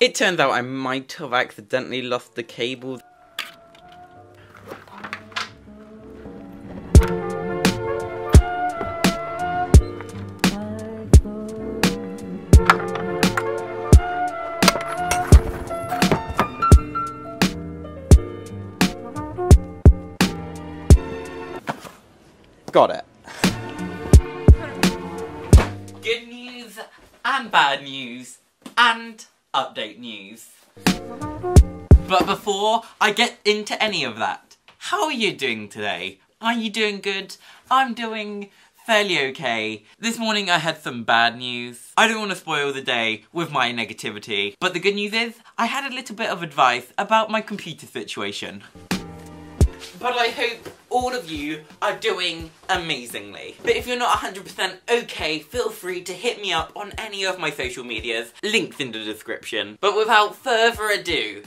It turns out I might have accidentally lost the cable. Got it. Good news and bad news and update news. But before I get into any of that, how are you doing today? Are you doing good? I'm doing fairly okay. This morning I had some bad news. I don't want to spoil the day with my negativity, but the good news is I had a little bit of advice about my computer situation. But I hope all of you are doing amazingly. But if you're not 100% okay, feel free to hit me up on any of my social medias, links in the description. But without further ado,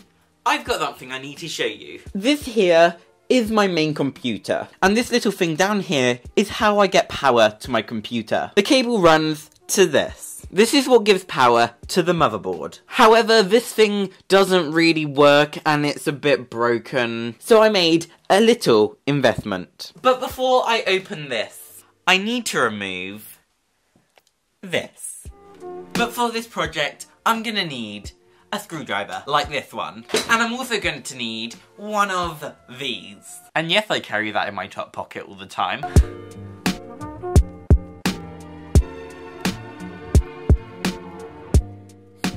I've got something I need to show you. This here is my main computer, and this little thing down here is how I get power to my computer. The cable runs to this. This is what gives power to the motherboard. However, this thing doesn't really work and it's a bit broken, so I made a little investment. But before I open this, I need to remove this. But for this project, I'm gonna need a screwdriver, like this one. And I'm also going to need one of these. And yes, I carry that in my top pocket all the time.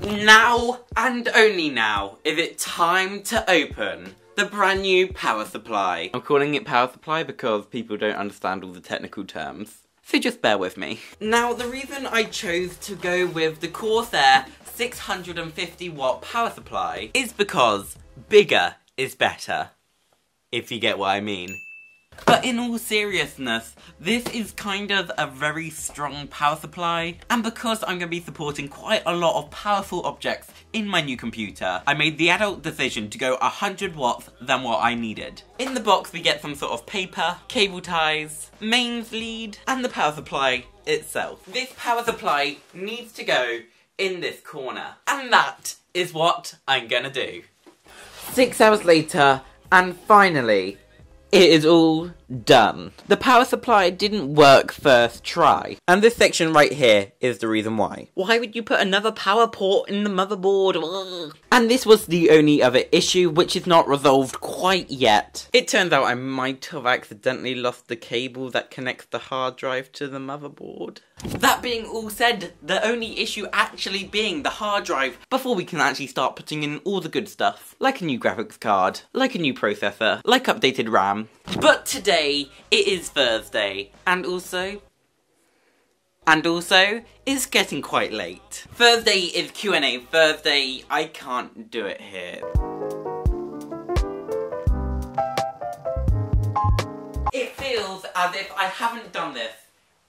Now, and only now, is it time to open the brand new power supply. I'm calling it power supply because people don't understand all the technical terms, so just bear with me. Now, the reason I chose to go with the Corsair 650 watt power supply is because bigger is better, if you get what I mean. But in all seriousness, this is kind of a very strong power supply, and because I'm going to be supporting quite a lot of powerful objects in my new computer, I made the adult decision to go 100 watts than what I needed. In the box we get some sort of paper, cable ties, mains lead, and the power supply itself. This power supply needs to go in this corner, and that is what I'm gonna do. 6 hours later, and finally, it is all done. The power supply didn't work first try, and this section right here is the reason why. Why would you put another power port in the motherboard? Ugh. And this was the only other issue, which is not resolved quite yet. It turns out I might have accidentally lost the cable that connects the hard drive to the motherboard. That being all said, the only issue actually being the hard drive before we can actually start putting in all the good stuff, like a new graphics card, like a new processor, like updated RAM. But today, it is Thursday, and also, it's getting quite late. Thursday is Q&A Thursday, I can't do it here. It feels as if I haven't done this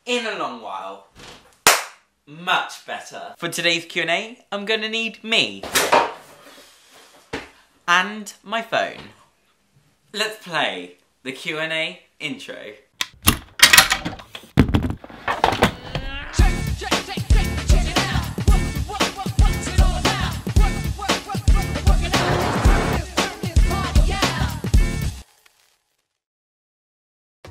in a long while. Much better. For today's Q&A, I'm gonna need me. And my phone. Let's play the Q&A intro.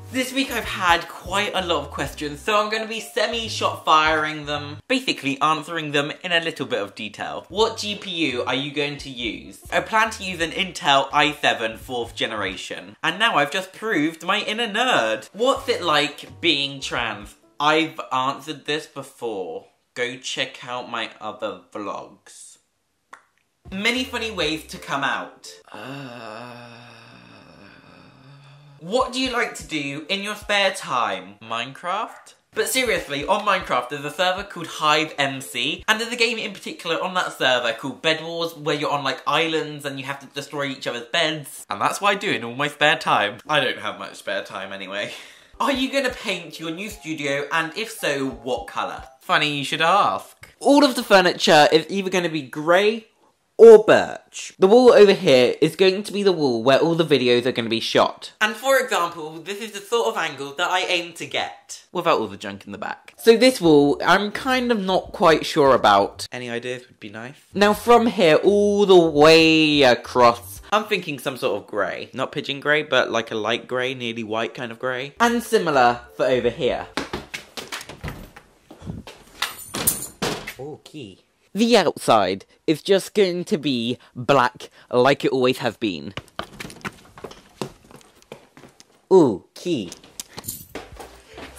This week I've had quite a lot of questions, so I'm going to be semi-shot firing them, basically answering them in a little bit of detail. What GPU are you going to use? I plan to use an Intel i7 4th generation, and now I've just proved my inner nerd. What's it like being trans? I've answered this before. Go check out my other vlogs. Many funny ways to come out. What do you like to do in your spare time? Minecraft? But seriously, on Minecraft there's a server called Hive MC, and there's a game in particular on that server called Bed Wars, where you're on like islands and you have to destroy each other's beds. And that's what I do in all my spare time. I don't have much spare time anyway. Are you gonna paint your new studio, and if so, what colour? Funny you should ask. All of the furniture is either gonna be grey or birch. The wall over here is going to be the wall where all the videos are going to be shot. And for example, this is the sort of angle that I aim to get, without all the junk in the back. So this wall, I'm kind of not quite sure about. Any ideas would be nice. Now from here all the way across, I'm thinking some sort of grey. Not pigeon grey, but like a light grey, nearly white kind of grey. And similar for over here. Oh, key. The outside is just going to be black, like it always has been. Ooh, key.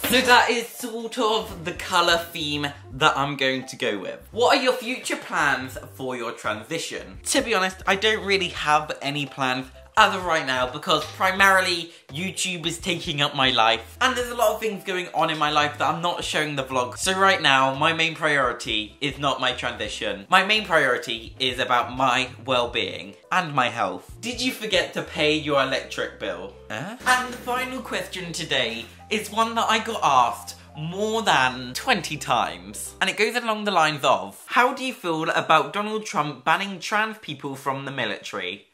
So that is sort of the colour theme that I'm going to go with. What are your future plans for your transition? To be honest, I don't really have any plans as of right now because primarily YouTube is taking up my life and there's a lot of things going on in my life that I'm not showing the vlog. So right now, my main priority is not my transition. My main priority is about my well-being and my health. Did you forget to pay your electric bill? And the final question today is one that I got asked more than 20 times. And it goes along the lines of, how do you feel about Donald Trump banning trans people from the military?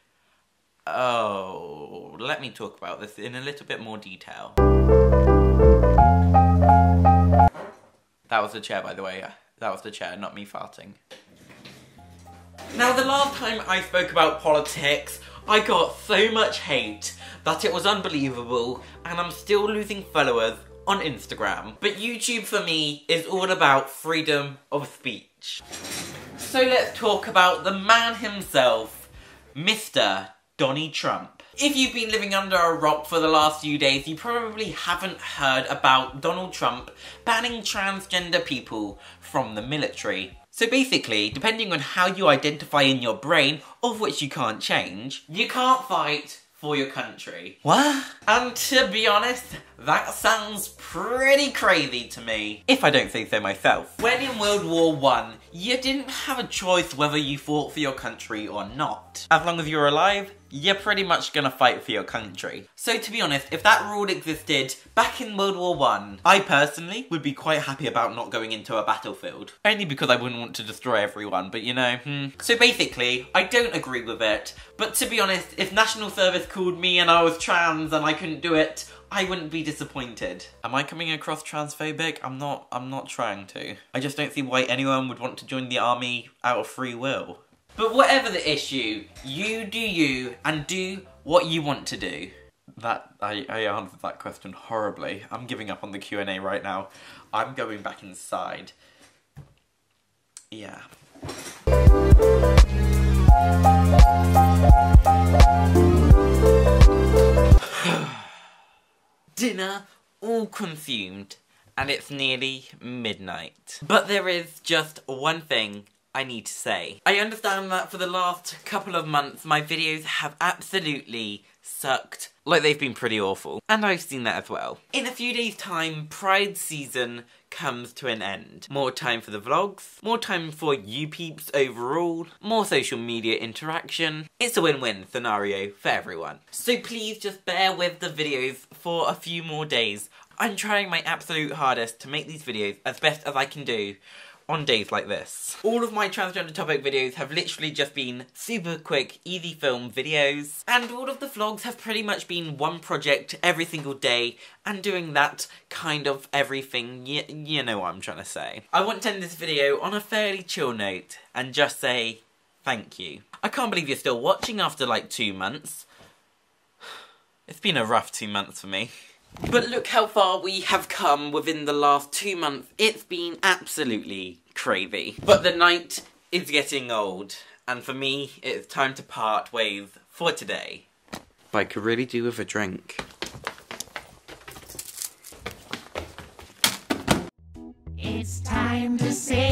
Oh, let me talk about this in a little bit more detail. That was the chair, by the way. That was the chair, not me farting. Now, the last time I spoke about politics, I got so much hate that it was unbelievable, and I'm still losing followers on Instagram. But YouTube for me is all about freedom of speech. So let's talk about the man himself, Mr. Donnie Trump. If you've been living under a rock for the last few days, you probably haven't heard about Donald Trump banning transgender people from the military. So basically, depending on how you identify in your brain, of which you can't change, you can't fight for your country. What? And to be honest, that sounds pretty crazy to me, if I don't say so myself. When in World War I, you didn't have a choice whether you fought for your country or not. As long as you're alive, you're pretty much gonna fight for your country. So to be honest, if that rule existed back in World War I personally would be quite happy about not going into a battlefield. Only because I wouldn't want to destroy everyone, but you know, So basically, I don't agree with it, but to be honest, if National Service called me and I was trans and I couldn't do it, I wouldn't be disappointed. Am I coming across transphobic? I'm not trying to. I just don't see why anyone would want to join the army out of free will. But whatever the issue, you do you and do what you want to do. I answered that question horribly. I'm giving up on the Q&A right now. I'm going back inside. Yeah. Dinner all consumed, and it's nearly midnight. But there is just one thing I need to say. I understand that for the last couple of months my videos have absolutely sucked. Like, they've been pretty awful. And I've seen that as well. In a few days' time, Pride season comes to an end. More time for the vlogs, more time for you peeps overall, more social media interaction. It's a win-win scenario for everyone. So please just bear with the videos for a few more days. I'm trying my absolute hardest to make these videos as best as I can do on days like this. All of my transgender topic videos have literally just been super quick, easy film videos, and all of the vlogs have pretty much been one project every single day, and doing that kind of everything, you know what I'm trying to say. I want to end this video on a fairly chill note, and just say thank you. I can't believe you're still watching after like 2 months. It's been a rough 2 months for me. But look how far we have come within the last 2 months. It's been absolutely crazy. But the night is getting old, and for me, it's time to part ways for today. But I could really do with a drink. It's time to say